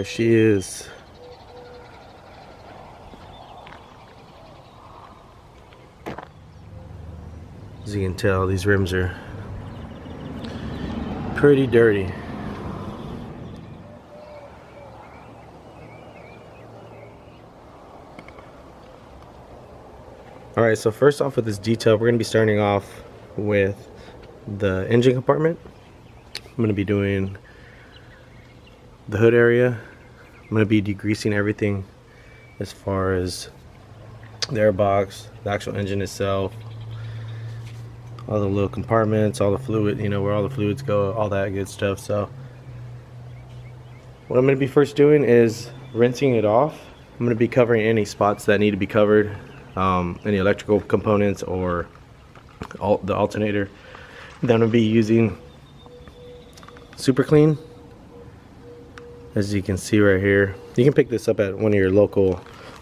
There she is. As you can tell, these rims are pretty dirty. Alright, so first off with this detail, we're going to be starting off with the engine compartment. I'm going to be doing the hood area. I'm going to be degreasing everything as far as the airbox, the actual engine itself, all the little compartments, all the fluid, you know, where all the fluids go, all that good stuff. So what I'm going to be first doing is rinsing it off. I'm going to be covering any spots that need to be covered, any electrical components or the alternator. Then I'm going to be using Super Clean. As you can see right here, you can pick this up at one of your local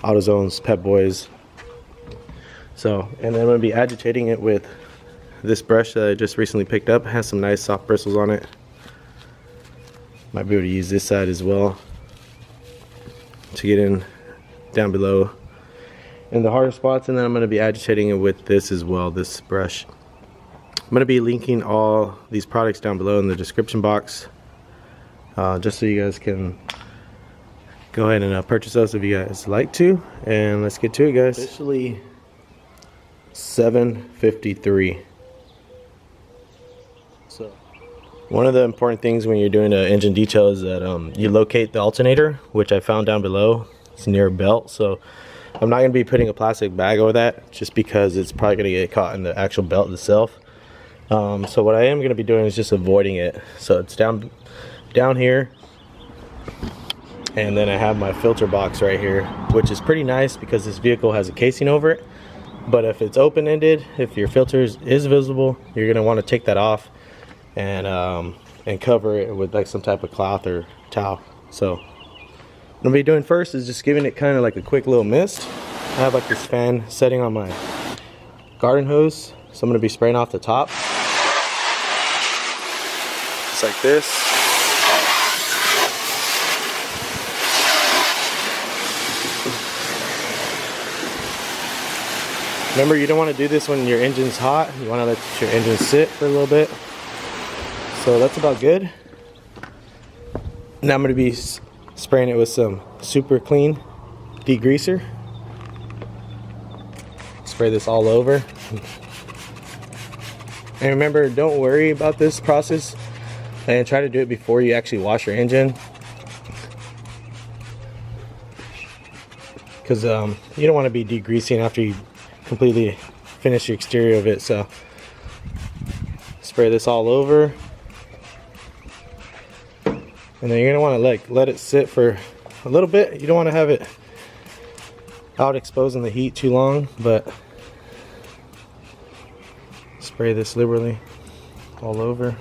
AutoZones, Pep Boys. So, and then I'm going to be agitating it with this brush that I just recently picked up. It has some nice soft bristles on it. Might be able to use this side as well to get in down below in the harder spots. And then I'm going to be agitating it with this as well, this brush. I'm going to be linking all these products down below in the description box, just so you guys can go ahead and purchase those if you guys like to. And let's get to it, guys. Officially $7.53. So one of the important things when you're doing an engine detail is that you locate the alternator, which I found down below. It's near a belt, so I'm not going to be putting a plastic bag over that just because it's probably going to get caught in the actual belt itself. So what I am going to be doing is just avoiding it. So it's down here, and then I have my filter box right here, which is pretty nice because this vehicle has a casing over it. But if it's open-ended, if your filter is visible, you're going to want to take that off and cover it with like some type of cloth or towel. So what I'm going to be doing first is just giving it kind of like a quick little mist. I have like this fan setting on my garden hose, so I'm going to be spraying off the top just like this. Remember, you don't want to do this when your engine's hot. You want to let your engine sit for a little bit. So that's about good. Now I'm going to be spraying it with some Super Clean degreaser. Spray this all over. And remember, don't worry about this process and try to do it before you actually wash your engine, because you don't want to be degreasing after you completely finish the exterior of it. So spray this all over, and then you're gonna want to let it sit for a little bit. You don't want to have it out exposed in the heat too long, but spray this liberally all over,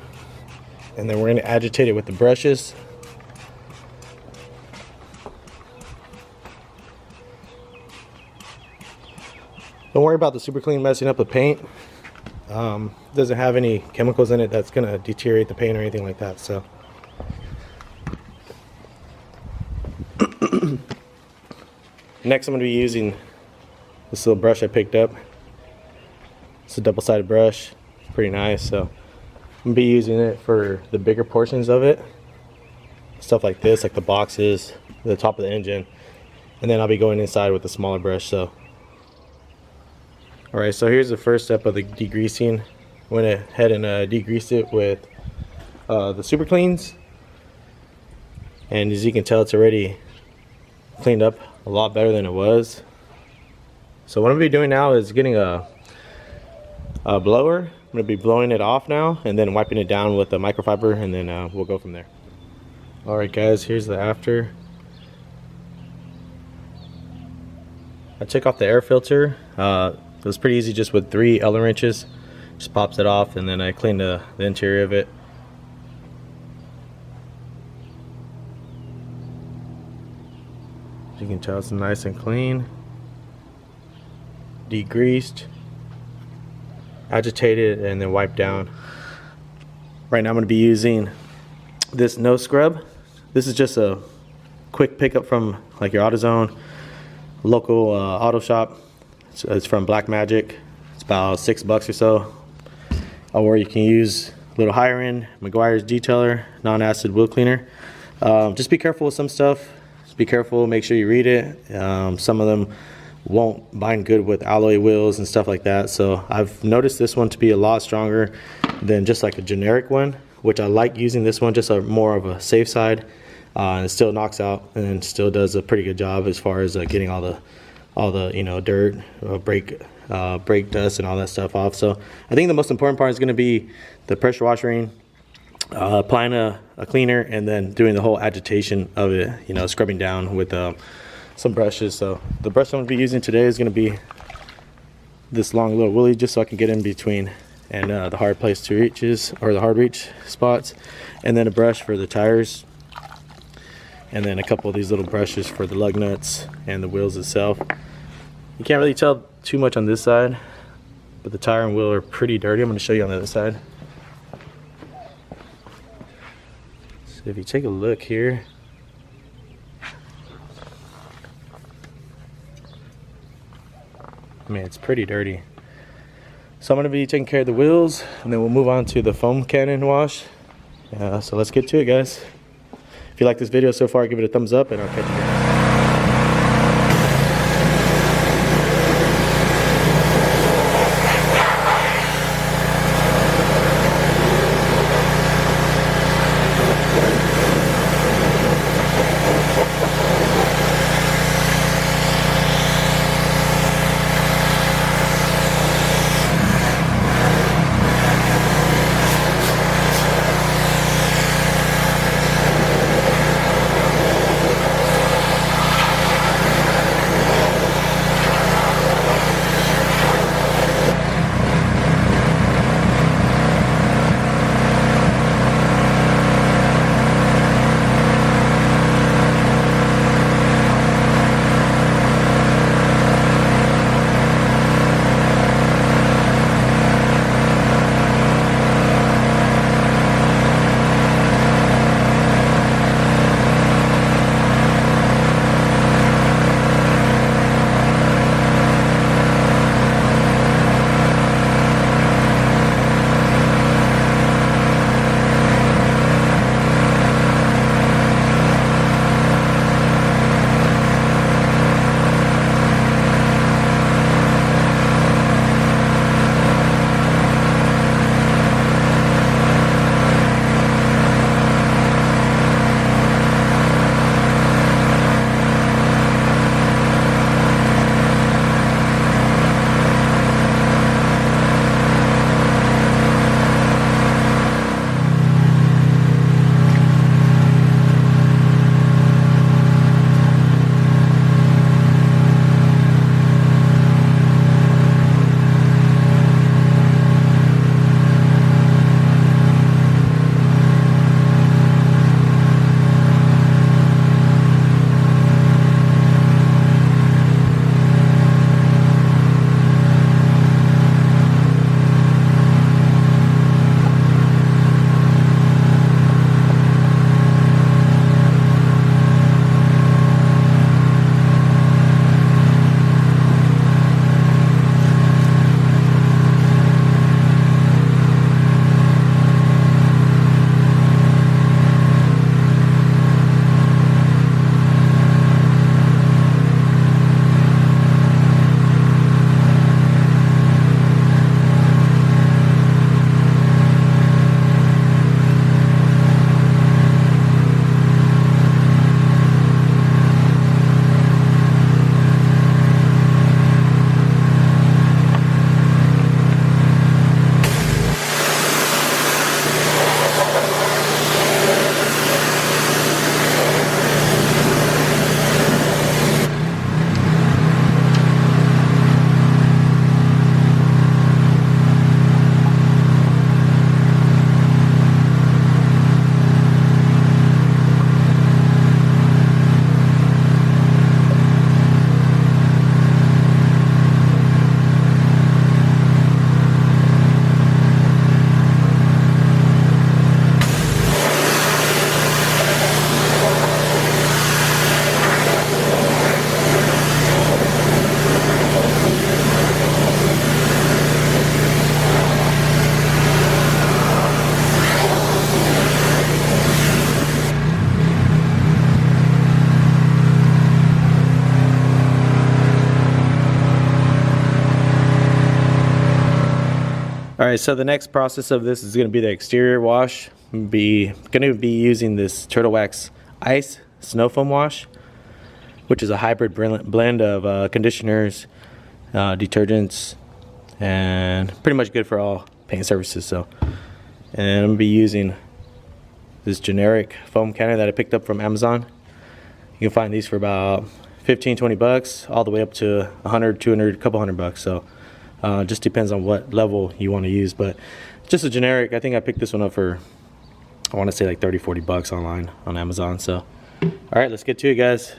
and then we're going to agitate it with the brushes. Don't worry about the Super Clean messing up the paint. It doesn't have any chemicals in it that's going to deteriorate the paint or anything like that. So next I'm going to be using this little brush I picked up. It's a double-sided brush. It's pretty nice. So I'm going to be using it for the bigger portions of it. Stuff like this, like the boxes, the top of the engine. And then I'll be going inside with the smaller brush. So alright, so here's the first step of the degreasing. Went ahead and degreased it with the Super Cleans. And as you can tell, it's already cleaned up a lot better than it was. So what I'm going to be doing now is getting a blower. I'm going to be blowing it off now and then wiping it down with a microfiber, and then we'll go from there. Alright guys, here's the after. I took off the air filter. It was pretty easy just with 3 Allen wrenches. Just pops it off, and then I cleaned the interior of it. As you can tell, it's nice and clean. Degreased, agitated, and then wiped down. Right now I'm going to be using this no scrub. This is just a quick pickup from like your AutoZone, local auto shop. It's from Black Magic. It's about $6 or so. Or you can use a little higher end Meguiar's detailer, non-acid wheel cleaner. Just be careful with some stuff. Just be careful, make sure you read it. Some of them won't bind good with alloy wheels and stuff like that. So I've noticed this one to be a lot stronger than just like a generic one, which I like using this one just more of a safe side. And it still knocks out and still does a pretty good job as far as getting all the you know, dirt, brake dust and all that stuff off. So I think the most important part is going to be the pressure washing, applying a cleaner, and then doing the whole agitation of it, you know, scrubbing down with some brushes. So the brush I'm going to be using today is going to be this long little willy, just so I can get in between and the hard place to reaches, or the hard reach spots, and then a brush for the tires, and then a couple of these little brushes for the lug nuts and the wheels itself. You can't really tell too much on this side, but the tire and wheel are pretty dirty. I'm going to show you on the other side. So if you take a look here, I mean, it's pretty dirty. So I'm going to be taking care of the wheels, and then we'll move on to the foam cannon wash. So let's get to it, guys. If you like this video so far, give it a thumbs up, and I'll catch you guys. Alright, so the next process of this is going to be the exterior wash. I'm going to be using this Turtle Wax Ice Snow Foam Wash, which is a hybrid blend of conditioners, detergents, and pretty much good for all paint surfaces. So, and I'm going to be using this generic foam cannon that I picked up from Amazon. You can find these for about 15-20 bucks, all the way up to 100, 200, a couple $100. So just depends on what level you want to use, but just a generic. I think I picked this one up for, I want to say like 30-40 bucks online on Amazon. So all right, let's get to it, guys.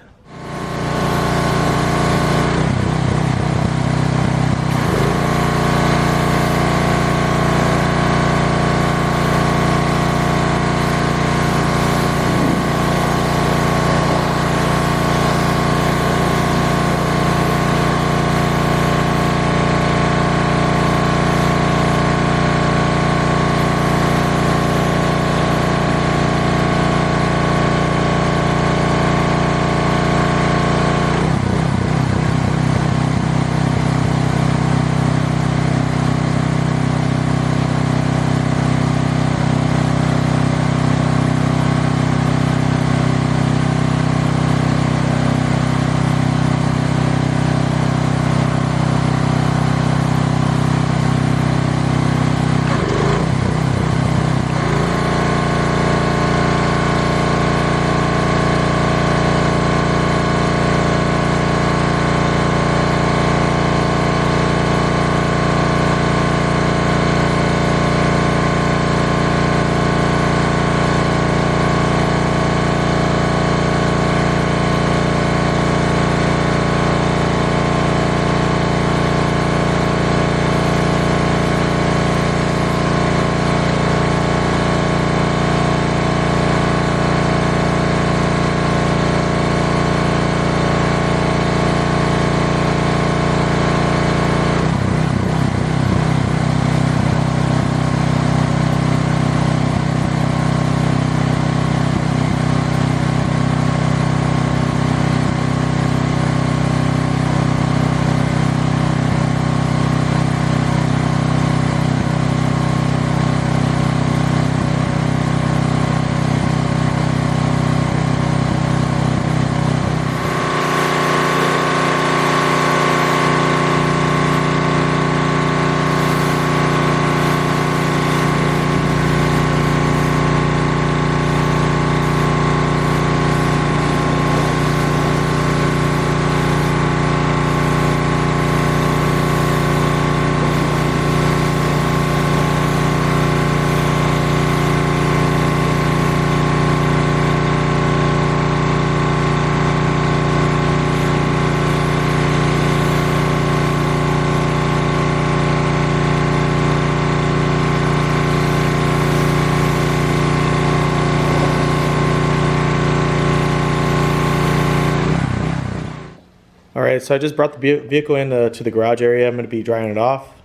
Alright, so I just brought the vehicle to the garage area. I'm going to be drying it off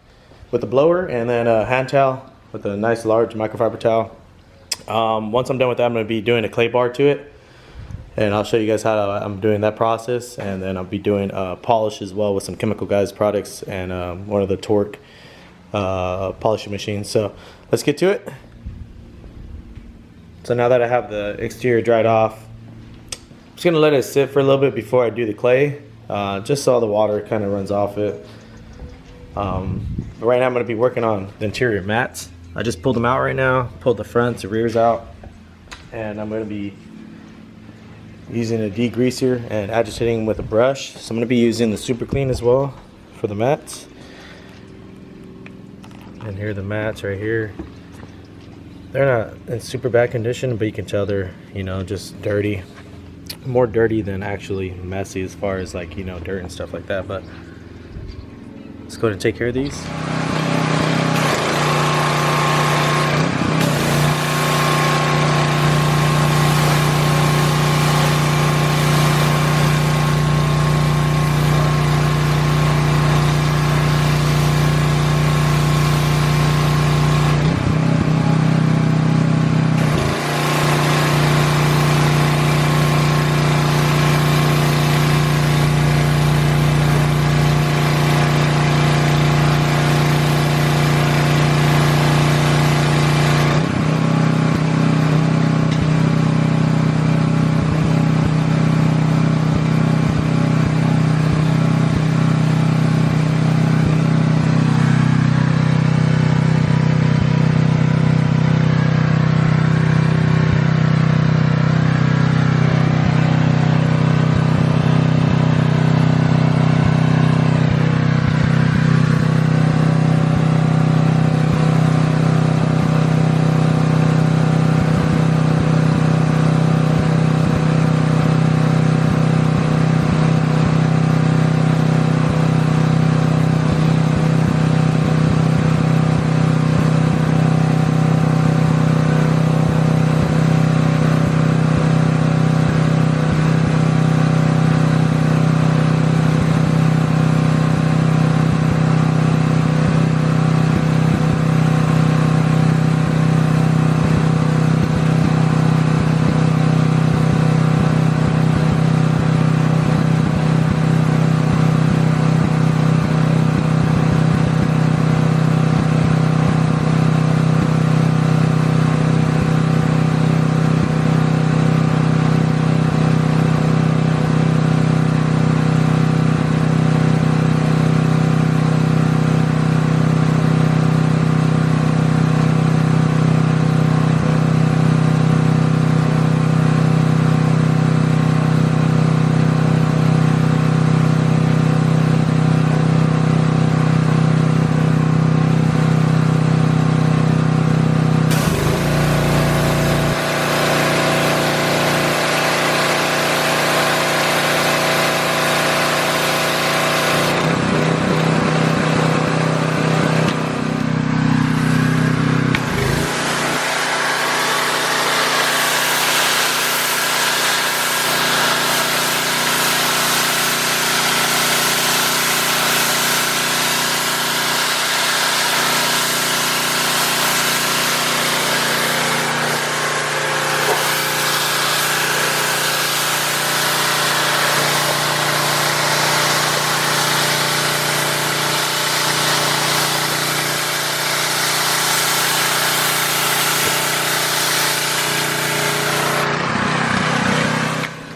with a blower and then a hand towel with a nice large microfiber towel. Once I'm done with that, I'm going to be doing a clay bar to it, and I'll show you guys how I'm doing that process. And then I'll be doing polish as well with some Chemical Guys products and one of the Torque polishing machines. So let's get to it. So now that I have the exterior dried off, I'm just going to let it sit for a little bit before I do the clay. Just so all the water kind of runs off it. But right now I'm going to be working on the interior mats. I just pulled them out right now, pulled the fronts, the rears out, and I'm going to be using a degreaser and agitating with a brush. So I'm going to be using the Super Clean as well for the mats. And here are the mats right here. They're not in super bad condition, but you can tell they're, you know, just dirty. More dirty than actually messy as far as, like, you know, dirt and stuff like that. But let's go ahead and take care of these.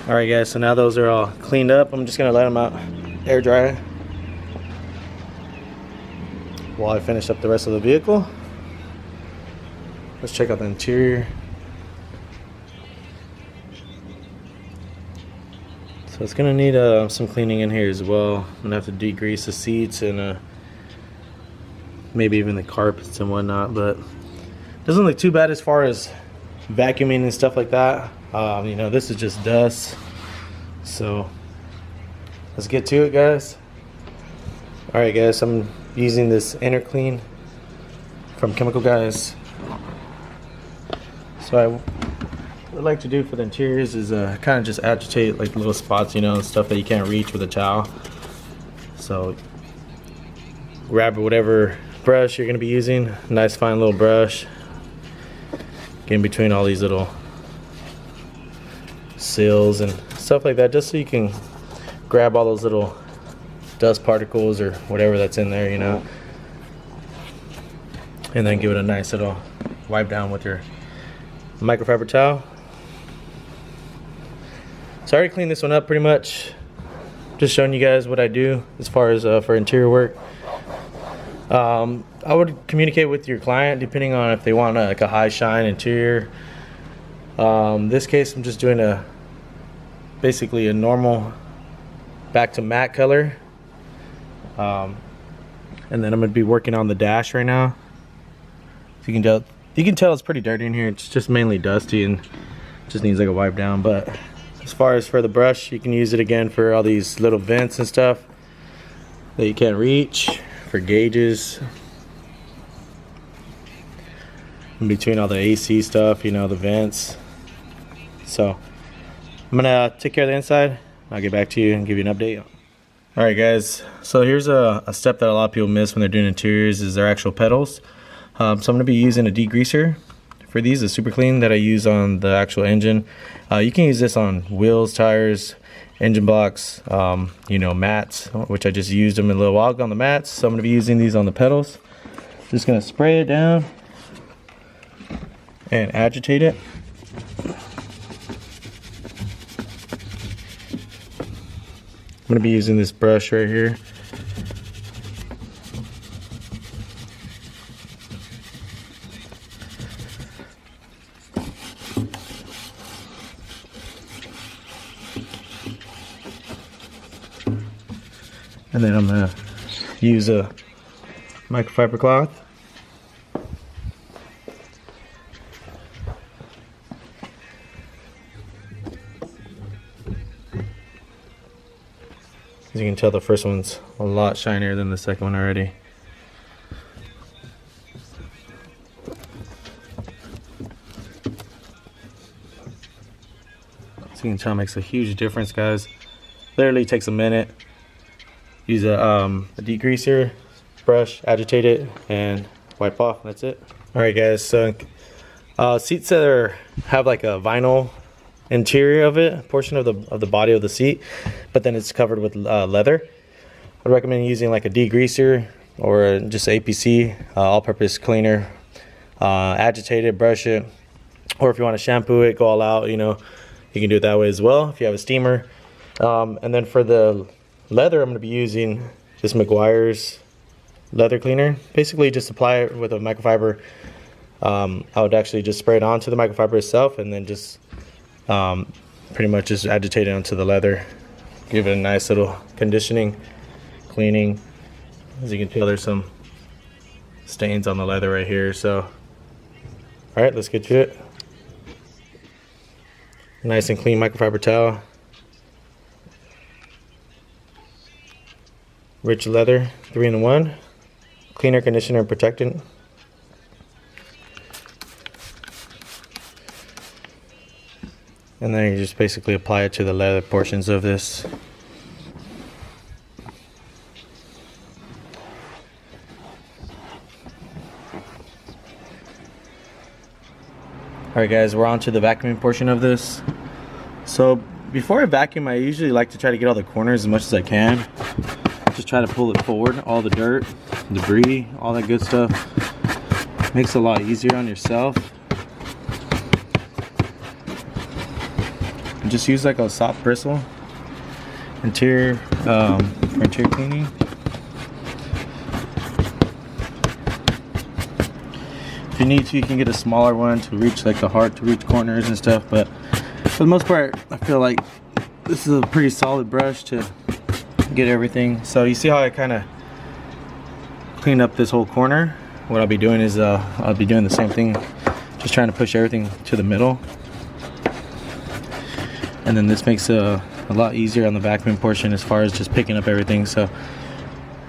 Alright guys, so now those are all cleaned up. I'm just gonna let them out air dry while I finish up the rest of the vehicle. Let's check out the interior. So it's gonna need some cleaning in here as well. I'm gonna have to degrease the seats and maybe even the carpets and whatnot, but it doesn't look too bad as far as vacuuming and stuff like that. You know, this is just dust. So let's get to it, guys. Alright guys, I'm using this inner clean from Chemical Guys. So what I like to do for the interiors is kind of just agitate like little spots, you know, stuff that you can't reach with a towel. So grab whatever brush you're going to be using, nice fine little brush, get in between all these little seals and stuff like that, just so you can grab all those little dust particles or whatever that's in there, you know, and then give it a nice little wipe down with your microfiber towel. So I already cleaned this one up pretty much, just showing you guys what I do as far as for interior work. I would communicate with your client depending on if they want like a high shine interior. This case I'm just doing basically a normal back to matte color, and then I'm going to be working on the dash right now. So you can tell it's pretty dirty in here. It's just mainly dusty and just needs like a wipe down. But as far as for the brush, you can use it again for all these little vents and stuff that you can't reach, for gauges, in between all the AC stuff, you know, the vents. So I'm gonna take care of the inside. I'll get back to you and give you an update. Alright guys, so here's a step that a lot of people miss when they're doing interiors, is their actual pedals. So I'm going to be using a degreaser for these, a super clean that I use on the actual engine. You can use this on wheels, tires, engine blocks, you know, mats, which I just used them a little while ago on the mats. So I'm going to be using these on the pedals. Just going to spray it down and agitate it. I'm going to be using this brush right here. And then I'm going to use a microfiber cloth. As you can tell, the first one's a lot shinier than the second one already. So you can tell it makes a huge difference, guys. Literally takes a minute. Use a degreaser, brush, agitate it, and wipe off. That's it. Alright guys, so seats that have like a vinyl interior of it, portion of the body of the seat, but then it's covered with leather. I'd recommend using like a degreaser or just APC, all-purpose cleaner. Agitate it, brush it, or if you want to shampoo it, go all out, you know, you can do it that way as well if you have a steamer. And then for the leather, I'm going to be using this McGuire's leather cleaner. Basically just apply it with a microfiber. I would actually just spray it onto the microfiber itself and then just pretty much just agitate it onto the leather. Give it a nice little conditioning, cleaning. As you can tell, there's some stains on the leather right here. So alright, let's get to it. Nice and clean microfiber towel. Rich leather, 3-in-1. Cleaner, conditioner, and protectant. And then you just basically apply it to the leather portions of this. Alright guys, we're on to the vacuuming portion of this. So before I vacuum, I usually like to try to get all the corners as much as I can. Just try to pull it forward, all the dirt, debris, all that good stuff. Makes it a lot easier on yourself. just use like a soft bristle interior for interior cleaning. If you need to, you can get a smaller one to reach like the hard to reach corners and stuff, but for the most part I feel like this is a pretty solid brush to get everything. So you see how I kind of clean up this whole corner? What I'll be doing is I'll be doing the same thing, just trying to push everything to the middle, and then this makes a lot easier on the vacuuming portion as far as just picking up everything. So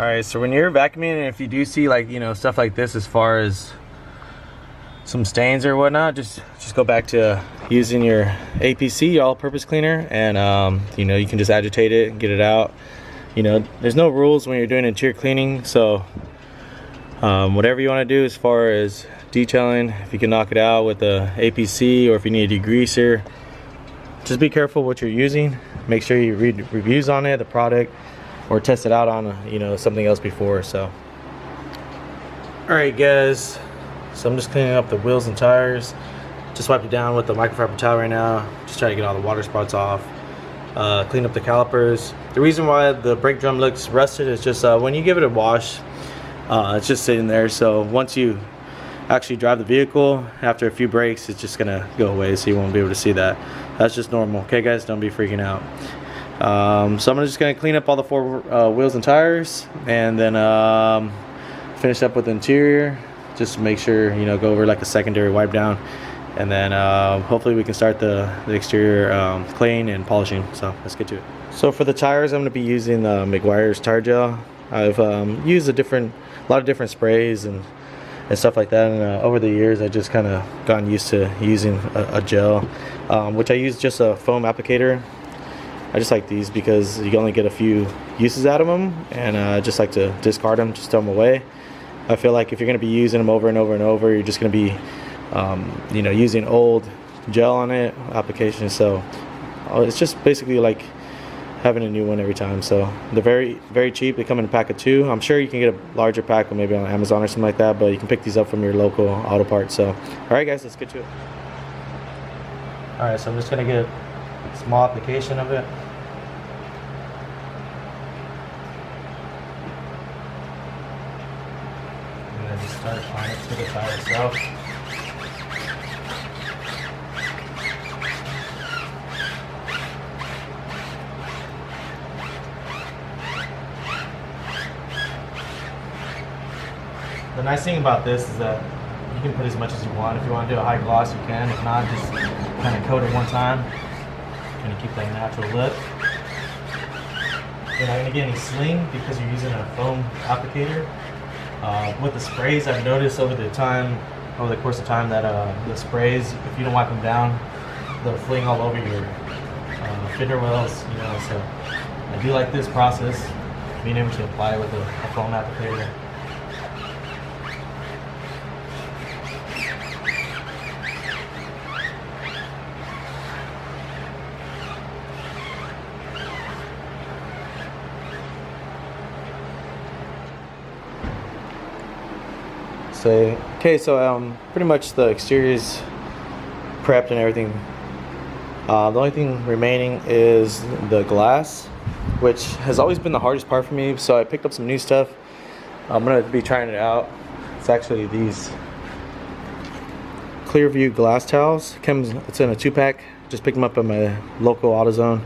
alright, so when you're vacuuming, and if you do see like, you know, stuff like this as far as some stains or whatnot, just go back to using your APC, all-purpose cleaner, and you know, you can just agitate it and get it out. You know, there's no rules when you're doing interior cleaning, so whatever you want to do as far as detailing, if you can knock it out with a APC, or if you need a degreaser, just be careful what you're using. Make sure you read reviews on it, the product, or test it out on you know, something else before. So alright guys, so I'm just cleaning up the wheels and tires. Just wiped it down with the microfiber towel right now. Just try to get all the water spots off. Clean up the calipers. The reason why the brake drum looks rusted is just when you give it a wash, it's just sitting there. So once you actually drive the vehicle, after a few breaks, it's just gonna go away, so you won't be able to see that. That's just normal. Okay guys, don't be freaking out. So I'm just gonna clean up all the four wheels and tires, and then finish up with the interior. Just to make sure, you know, go over like a secondary wipe down, and then hopefully we can start the exterior cleaning and polishing. So let's get to it. So for the tires, I'm going to be using the McGuire's tire gel. I've used a lot of different sprays and stuff like that, and over the years I just kind of gotten used to using a gel, which I use just a foam applicator. I just like these because you only get a few uses out of them, and I just like to discard them, just throw them away. I feel like if you're going to be using them over and over and over, you're just going to be you know, using old gel on it application. So it's just basically like having a new one every time. So they're very cheap. They come in a pack of 2. I'm sure you can get a larger pack, or maybe on Amazon or something like that, but you can pick these up from your local auto parts. So alright guys, let's get to it. Alright, so I'm just going to get a small application of it. And then just start applying it to the tire itself. The nice thing about this is that you can put as much as you want. If you want to do a high gloss, you can. If not, just kind of coat it one time. Kind of keep that natural look. You're not going to get any sling because you're using a foam applicator. With the sprays, I've noticed over the course of time that the sprays, if you don't wipe them down, they'll fling all over your fender wells. You know, so I do like this process, being able to apply it with a foam applicator. So pretty much the exterior is prepped and everything. The only thing remaining is the glass, which has always been the hardest part for me. So I picked up some new stuff. I'm gonna be trying it out. It's actually these Clearview glass towels. It's in a 2-pack. Just picked them up at my local AutoZone.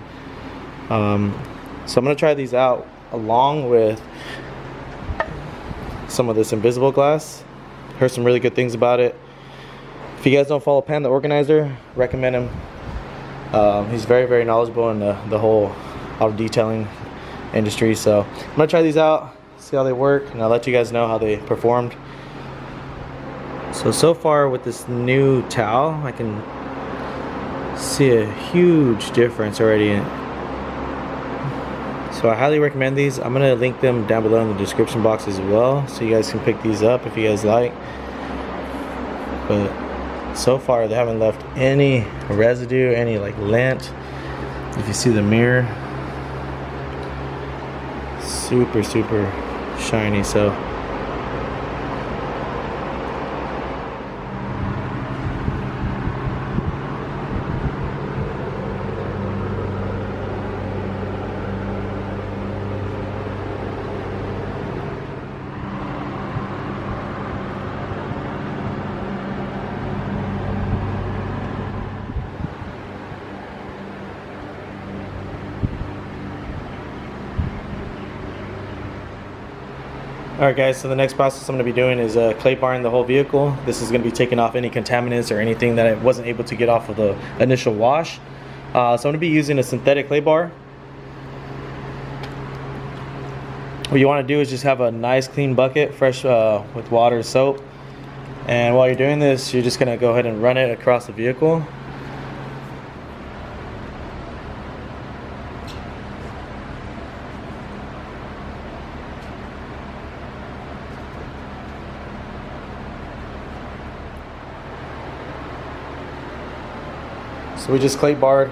So I'm gonna try these out along with some of this invisible glass. Heard some really good things about it. If you guys don't follow Pan the Organizer, recommend him. He's very knowledgeable in the whole auto detailing industry. So I'm gonna try these out, see how they work, and I'll let you guys know how they performed. So far with this new towel, I can see a huge difference already. So I highly recommend these. I'm gonna link them down below in the description box as well, so you guys can pick these up if you guys like. But so far they haven't left any residue, any like lint. If you see the mirror, super shiny. So Alright guys, so the next process I'm going to be doing is clay barring the whole vehicle. This is going to be taking off any contaminants or anything that I wasn't able to get off of the initial wash. So I'm going to be using a synthetic clay bar. What you want to do is just have a nice clean bucket, fresh with water and soap. And while you're doing this, you're just going to go ahead and run it across the vehicle. So we just clay barred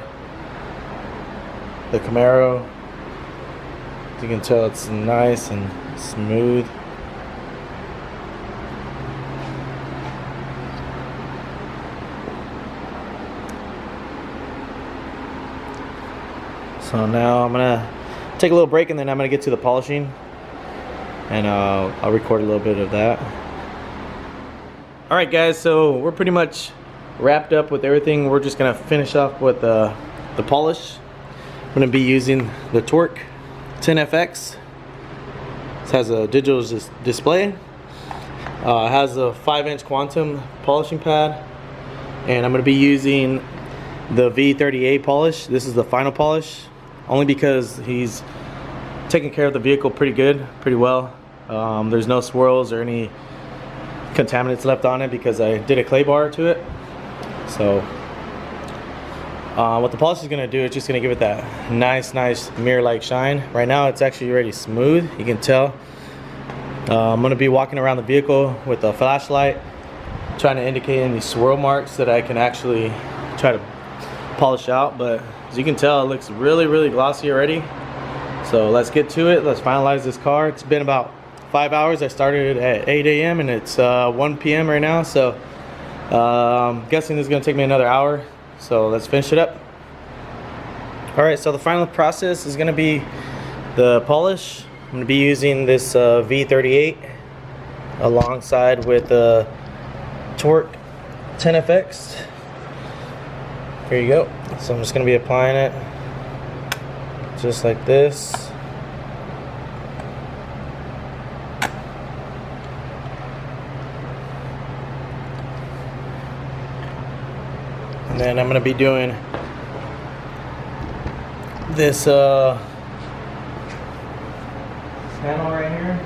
the Camaro. As you can tell, it's nice and smooth. So now I'm gonna take a little break and then I'm gonna get to the polishing, and I'll record a little bit of that. Alright guys, so we're pretty much wrapped up with everything. We're just gonna finish off with the polish. I'm gonna be using the Torque 10FX. This has a digital display. It has a 5-inch quantum polishing pad, and I'm gonna be using the V38 polish. This is the final polish, only because he's taking care of the vehicle pretty well. There's no swirls or any contaminants left on it because I did a clay bar to it. So what the polish is going to do is just going to give it that nice mirror-like shine. Right now it's actually already smooth, you can tell. I'm going to be walking around the vehicle with a flashlight, trying to indicate any swirl marks that I can actually try to polish out. But as you can tell, it looks really glossy already. So let's get to it. Let's finalize this car. It's been about 5 hours. I started at 8 a.m. and it's 1 p.m. right now. So I'm guessing this is going to take me another hour, so let's finish it up. Alright, so the final process is going to be the polish. I'm going to be using this V38 alongside with the Torque 10FX. Here you go. So I'm just going to be applying it just like this. And then I'm going to be doing this panel right here.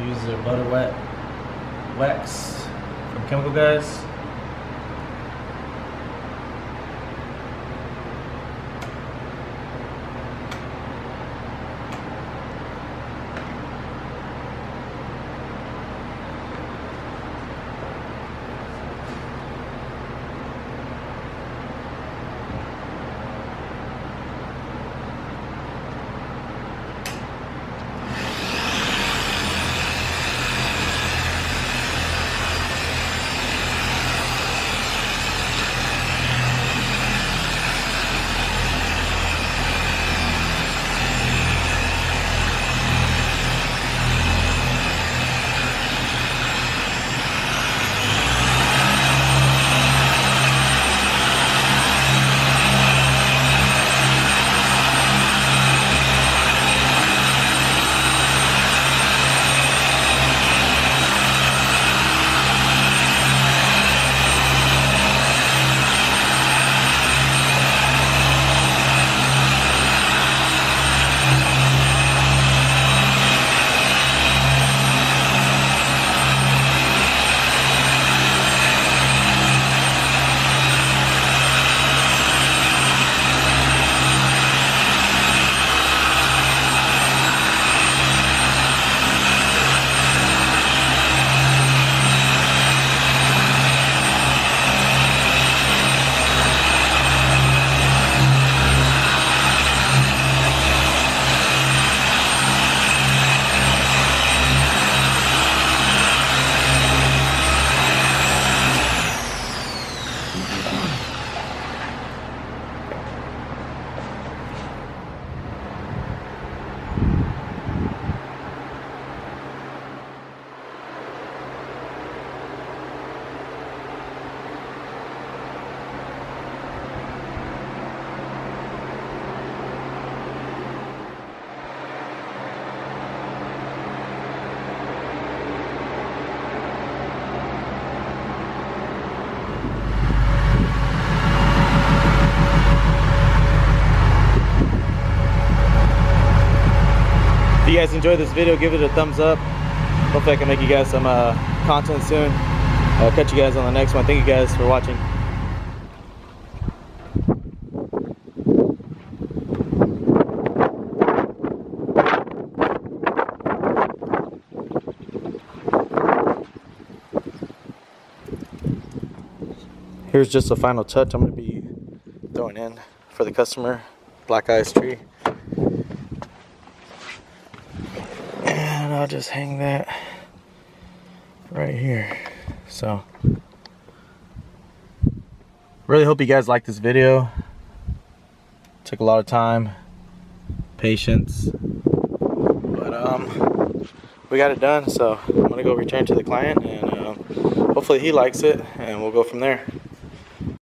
Use their butter wet wax from Chemical Guys. If you guys enjoyed this video, give it a thumbs up. Hopefully I can make you guys some content soon. I'll catch you guys on the next one. Thank you guys for watching. Here's just a final touch I'm going to be throwing in for the customer. Black ice tree. And I'll just hang that right here. So, really hope you guys liked this video. Took a lot of time, patience, but we got it done. So I'm gonna go return to the client, and hopefully he likes it, and we'll go from there.